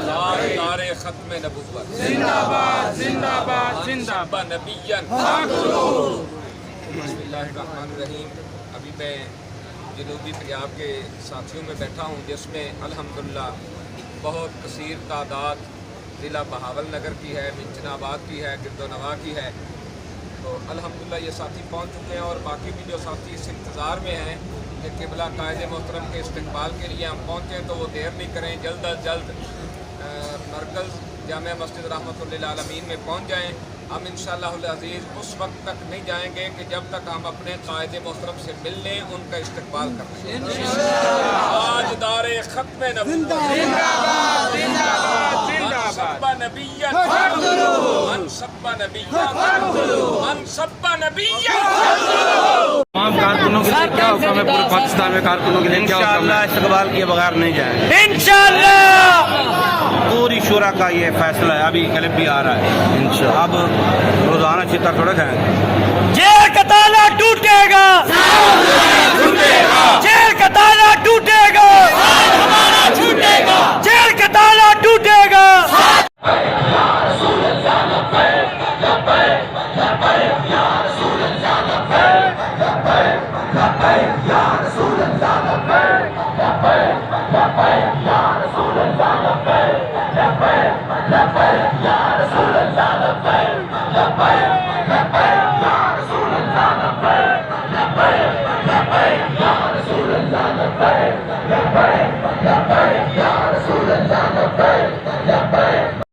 تاجدار ختم نبوت زندہ باد زندہ باد زندہ شبہ باد نبیًا بسم اللہ الرحمن الرحیم۔ ابھی میں جنوبی پنجاب کے ساتھیوں میں بیٹھا ہوں جس میں الحمدللہ بہت کثیر تعداد ضلع بہاول نگر کی ہے، منچنا آباد کی ہے، گرد و نواح کی ہے۔ تو الحمدللہ یہ ساتھی پہنچ چکے ہیں اور باقی بھی جو ساتھی اس انتظار میں ہیں کہ قبلہ قائد محترم کے استقبال کے لیے ہم پہنچیں تو وہ دیر نہیں کریں، جلد از جلد مرکز جامع مسجد رحمت للعالمین میں پہنچ جائیں۔ ہم انشاءاللہ العزیز اس وقت تک نہیں جائیں گے کہ جب تک ہم اپنے قائد محترم سے مل لیں، ان کا استقبال کر لیں۔ تاجدار ختم نبوت من سب نبیًا من سب نبیًا من سب نبیًا۔ تمام کارکنوں کے لیے کیا حکم ہے؟ پورے پاکستان میں کارکنوں کے لیے کیا حکم ہے؟ انشاءاللہ استقبال کیے بغیر نہیں جائیں۔ انشاءاللہ پوری شورا کا یہ فیصلہ ہے، ابھی کلپ بھی آ رہا ہے۔ اب روزانہ چتر تھوڑے کھائیں۔ جیل کا تالا ٹوٹے گا، جیل کا تالا ٹوٹے گا، جیل کا تالا ٹوٹے گا۔ لبیک یا رسول اللہ لبیک لبیک